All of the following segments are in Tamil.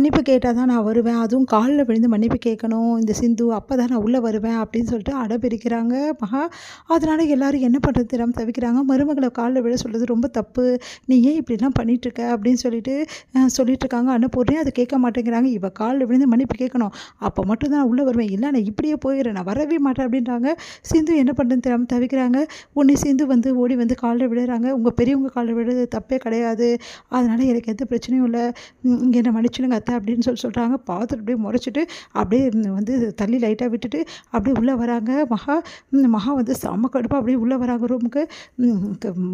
மன்னிப்பு கேட்டால் தான் நான் வருவேன். அதுவும் கால்ல விழுந்து மன்னிப்பு கேட்கணும் இந்த சிந்து. அப்போ தான் நான் உள்ளே வருவேன் அப்படின்னு சொல்லிட்டு அடம்பிடிக்கிறாங்க மகா. அதனால எல்லாரும் என்ன பண்ணுறது தெரியாம தவிக்கிறாங்க. மருமகள கால்ல விழ சொல்றது ரொம்ப தப்பு. நீ ஏன் இப்படிலாம் பண்ணிட்டுருக்க அப்படின்னு சொல்லிட்டு சொல்லிட்டுருக்காங்க. அன்னபூர்ணி அதை கேட்க மாட்டேங்கிறாங்க. இவ கால்ல விழுந்து மன்னிப்பு கேட்கணும். அப்போ மட்டும் தான் நான் உள்ளே வருவேன். இல்லை நான் இப்படியே போயிடுறேன். நான் வரவே மாட்டேன் அப்படின்றாங்க. சிந்து என்ன பண்ணுறதுன்னு தெரியாம தவிக்கிறாங்க. உடனே சிந்து வந்து ஓடி வந்து கால்ல விழுறாங்க. உங்கள் பெரியவங்க கால்ல விழுறது தப்பே கிடையாது. அதனால எனக்கு எந்த பிரச்சனையும் இல்லை. என்னை மன்னிச்சிடுங்க அத்தை அப்படின்னு சொல்கிறாங்க. பார்த்துட்டு அப்படியே முறைச்சிட்டு அப்படியே வந்து தள்ளி லைட்டாக விட்டுட்டு அப்படியே உள்ளே வராங்க மகா. மகா வந்து செம்ம கடுப்பாக அப்படியே உள்ளே வராங்க ரூமுக்கு.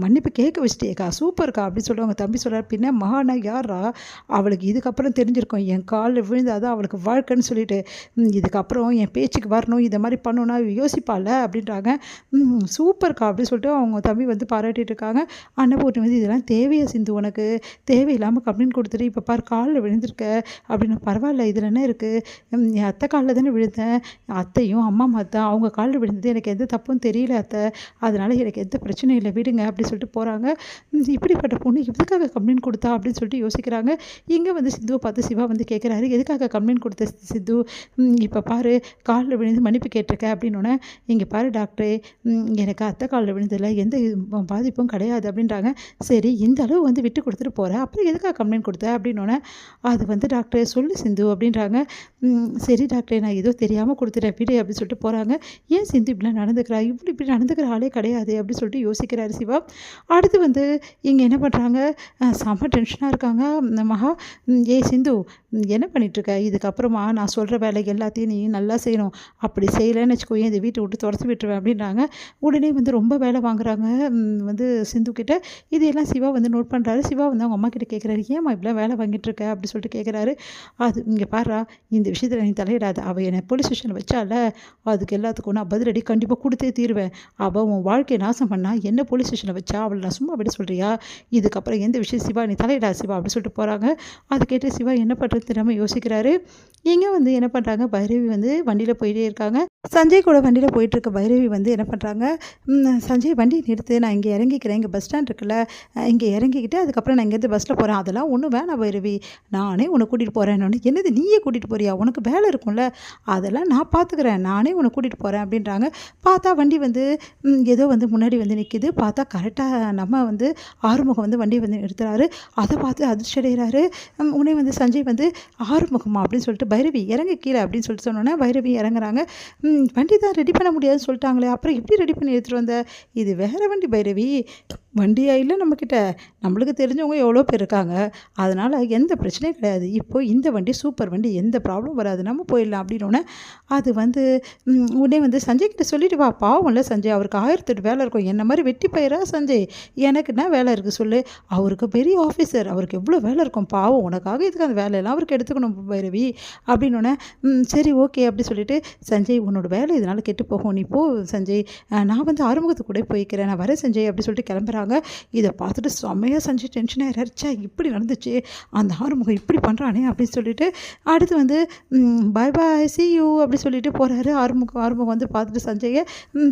மன்னிப்பு கேட்க வச்சிட்டேக்கா, சூப்பர்க்கா அப்படின்னு சொல்லுவாங்க. தம்பி சொல்கிறார், பின்ன மகானா யாரா, அவளுக்கு இதுக்கப்புறம் தெரிஞ்சிருக்கும் என் காலில் விழுந்தாதான் அவளுக்கு வாழ்க்கைன்னு சொல்லிட்டு இதுக்கப்புறம் என் பேச்சுக்கு வரணும், இதை மாதிரி பண்ணணும்னா யோசிப்பாள் அப்படின்றாங்க. சூப்பர்க்கா அப்படின்னு சொல்லிட்டு அவங்க தம்பி வந்து பாராட்டிட்டு இருக்காங்க. அன்னபூர்ணி வந்து இதெல்லாம் தேவையா சிந்து, உனக்கு தேவையில்லாமல் கம்ப்ளைண்ட் கொடுத்துட்டு இப்போ பாரு காலில் விழுந்திருக்க அப்படின்னு. பரவாயில்ல இதில் என்ன இருக்குது, என் அத்தை காலில் தானே விழுந்தேன். அத்தையும் அம்மா தான் அவங்க காலில் விழுந்தது எனக்கு எந்த தப்பும் தெரியல அத்தை, அதனால் எனக்கு எந்த பிரச்சனையும் இல்லை விடுங்க அப்படின்னு சொல்லிட்டு போகிறாங்க. இப்படிப்பட்ட பொண்ணு எதுக்காக கம்ப்ளைண்ட் கொடுத்தா அப்படின்னு சொல்லிட்டு யோசிக்கிறாங்க. இங்கே வந்து சித்துவை பார்த்து சிவா வந்து கேட்குறாரு, எதுக்காக கம்ப்ளைண்ட் கொடுத்த சித்து, இப்போ பாரு காலில் விழுந்து மன்னிப்பு கேட்டிருக்க அப்படின்னோடனே, இங்கே பாரு டாக்டரே எனக்கு அத்தை காலில் விழுந்ததில்ல எந்த பாதிப்பும் கிடையாது அப்படின்றாங்க. சரி இந்த அளவு வந்து விட்டு கொடுத்துட்டு போகிறேன், அப்புறம் எதுக்காக கம்ப்ளைண்ட் கொடுத்த அப்படின்னோடனே, அது வந்து டாக்டர் சொல்லு சிந்து அப்படின்றாங்க. சரி டாக்டர் நான் ஏதோ தெரியாமல் கொடுத்துட்டேன் விடு அப்படின்னு சொல்லிட்டு போகிறாங்க. ஏன் சிந்து இப்படிலாம் நடந்துக்கிறா, இப்படி நடந்துக்கிற ஆளே கிடையாது அப்படின்னு சொல்லிட்டு யோசிக்கிறாரு சிவா. அடுத்து வந்து இங்கே என்ன பண்ணுறாங்க, செம்ம டென்ஷனாக இருக்காங்க மகா. ஏய் சிந்து என்ன பண்ணிகிட்ருக்க, இதுக்கப்புறமா நான் சொல்கிற வேலை எல்லாத்தையும் நீ நல்லா செய்யணும், அப்படி செய்யலைன்னு வச்சுக்கோ இந்த வீட்டை விட்டு துரத்து விட்டுருவேன் அப்படின்றாங்க. உடனே வந்து ரொம்ப வேலை வாங்குறாங்க வந்து சிந்து கிட்ட. இதையெல்லாம் சிவா வந்து நோட் பண்ணுறாரு. சிவா வந்து அவங்க அம்மா கிட்ட கேட்குறாரு, ஏம்மா இப்படிலாம் வேலை வாங்கிட்டுருக்க அப்படின்னு சொல்லிட்டு கேட்குறாரு. அது இங்கே பாரா இந்த விஷயத்தில் நீ தலையிடாத, அவள் என்னை போலீஸ் ஸ்டேஷனில் வச்சால அதுக்கு எல்லாத்துக்கும் நான் பதிலடி கண்டிப்பாக கொடுத்தே தீருவேன். அவள் உன் வாழ்க்கையை நாசம் பண்ணா என்ன போலீஸ் ஸ்டேஷனில் வச்சா அவளை நான் சும்மா விட சொல்கிறியா, இதுக்கப்புறம் எந்த விஷயம் சிவா நீ தலையிடா சிவா அப்படின்னு சொல்லிட்டு போகிறாங்க. அது கேட்டு சிவா என்ன பண்ணுறது தெரியாமல் யோசிக்கிறாரு. இங்கே வந்து என்ன பண்ணுறாங்க, பைரவி வந்து வண்டியில் போயிட்டே இருக்காங்க. சஞ்சய் கூட வண்டியில் போயிட்டுருக்க பைரவி வந்து என்ன பண்ணுறாங்க, சஞ்சய் வண்டி நிறுத்து நான் இங்கே இறங்கிக்கிறேன், இங்கே பஸ் ஸ்டாண்ட் இருக்குல்ல இங்கே இறங்கிக்கிட்டு அதுக்கப்புறம் நான் இங்கேருந்து பஸ்ஸில் போகிறேன், அதெல்லாம் ஒன்றும் வேணாம் பைரவி நானே உன்னை கூட்டிகிட்டு போகிறேன். என்னது நீயே கூட்டிகிட்டு போறியா, உனக்கு வேலை இருக்கும்ல, அதெல்லாம் நான் பார்த்துக்கிறேன், நானே உன்னை கூட்டிகிட்டு போகிறேன் அப்படின்றாங்க. பார்த்தா வண்டி வந்து ஏதோ வந்து முன்னாடி வந்து நிற்கிது. பார்த்தா கரெக்டாக நம்ம வந்து ஆறுமுகம் வந்து வண்டி வந்து நிறுத்துறாரு. அதை பார்த்து அதிர்ச்சி அடைகிறாரு. உடனே வந்து சஞ்சய் வந்து ஆறுமுகமா அப்படின்னு சொல்லிட்டு பைரவி இறங்க கீழே அப்படின்னு சொல்லிட்டு சொன்னோன்னே பைரவி இறங்குறாங்க. வண்டி தான் ரெடி பண்ண முடியாதுன்னு சொல்லிட்டாங்களே, அப்புறம் எப்படி ரெடி பண்ணி எடுத்துகிட்டு வந்த, இது வேறு வண்டி பைரவி, வண்டியா இல்லை நம்மக்கிட்ட, நம்மளுக்கு தெரிஞ்சவங்க எவ்வளோ பேர் இருக்காங்க, அதனால் எந்த பிரச்சனையும் கிடையாது. இப்போது இந்த வண்டி சூப்பர் வண்டி, எந்த ப்ராப்ளம் வராது, நம்ம போயிடலாம் அப்படின்னோடனே அது வந்து உடனே வந்து சஞ்சய் கிட்ட சொல்லிட்டு வா, பாவம் இல்லை சஞ்சய், அவருக்கு 1008 வேலை இருக்கும், என்ன மாதிரி வெட்டி பயிரா சஞ்சய், எனக்கு என்ன வேலை இருக்குது சொல்லு, அவருக்கு பெரிய ஆஃபீஸர், அவருக்கு எவ்வளோ வேலை இருக்கும், பாவம் உனக்காக இதுக்கு அந்த வேலையெல்லாம் அவருக்கு எடுத்துக்கணும் பைரவி அப்படின்னோடனே, சரி ஓகே அப்படி சொல்லிட்டு, சஞ்சய் உன்னோட வேலை இதனால் கெட்டு போகும், நீ போ சஞ்சய், நான் வந்து ஆறுமுகத்துக்கு கூட போய்க்கிறேன், நான் வரேன் சஞ்சய் அப்படி சொல்லிட்டு கிளம்புறாங்க. இதை பார்த்துட்டு செம்மையாக சஞ்சய் டென்ஷன் ஆகிடுச்சா, இப்படி நடந்துச்சு அந்த ஆறுமுகம் இப்படி பண்ணுறானே அப்படின்னு சொல்லிட்டு, அடுத்து வந்து பாய் பாய் சி யூ அப்படி சொல்லிட்டு போகிறாரு ஆறுமுகம் வந்து பார்த்துட்டு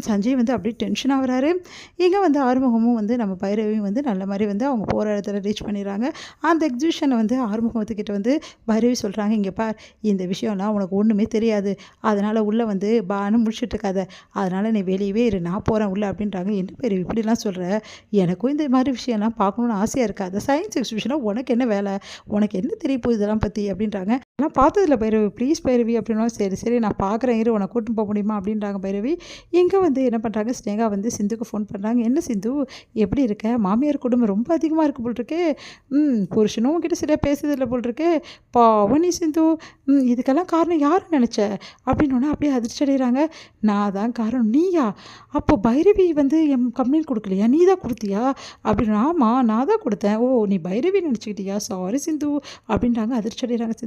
சஞ்சய் வந்து அப்படியே டென்ஷன் ஆகிறாரு. இங்கே வந்து ஆறுமுகமும் வந்து நம்ம பைரவியும் வந்து நல்ல மாதிரி வந்து அவங்க போகிற இடத்துல ரீச் பண்ணிடுறாங்க. அந்த எக்ஸிபிஷனை வந்து ஆறுமுகத்துக்கிட்ட வந்து பைரவி சொல்கிறாங்க, இங்கே பார் இந்த விஷயம்லாம் உனக்கு ஒன்றுமே தெரியாது, அதனால் உள்ளே வந்து பான்னு முடிச்சுட்டு இருக்காத, அதனால் நீ வெளியவே இரு, நான் போகிறேன் உள்ளே அப்படின்றாங்க. என்ன பைரவி இப்படிலாம் சொல்கிற, எனக்கும் இந்த மாதிரி விஷயம்லாம் பார்க்கணுன்னு ஆசையாக இருக்காது, சயின்ஸ் எக்ஸிபிஷனாக உனக்கு என்ன வேலை, உனக்கு என்ன தெரிய போகுது இதெல்லாம் பற்றி அப்படின்றாங்க. நான் பார்த்ததில்ல பைரவி, ப்ளீஸ் பைரவி அப்படின்னா, சரி நான் பார்க்குறேன் இரு, உனக்கு கூட்டின்னு போக முடியுமா அப்படின்றாங்க பைரவி. இங்கே வந்து என்ன பண்ணுறாங்க, ஸ்னேகா வந்து சிந்துக்கு ஃபோன் பண்ணுறாங்க. என்ன சிந்து எப்படி இருக்க, மாமியார் குடும்பம் ரொம்ப அதிகமாக இருக்குது போல்ருக்கு, புருஷனும் உங்ககிட்ட சரியாக பேசுறதில்லை போல்ருக்கு, பாவம் நீ சிந்து, இதுக்கெல்லாம் காரணம் யாரும் நினச்ச அப்படின்னோடனே அப்படியே அதிர்ச்சி அடைகிறாங்க. நான் தான் காரணம், நீயா, அப்போ பைரவி வந்து என் கம்ப்ளைண்ட் கொடுக்கலையா, நீ தான் கொடுத்தியா அப்படின்னு. ஆமாம் நான் தான் கொடுத்தேன், ஓ நீ பைரவி நினச்சிக்கிட்டியா, சாரி சிந்து அப்படின்றாங்க. அதிர்ச்சி அடைகிறாங்க.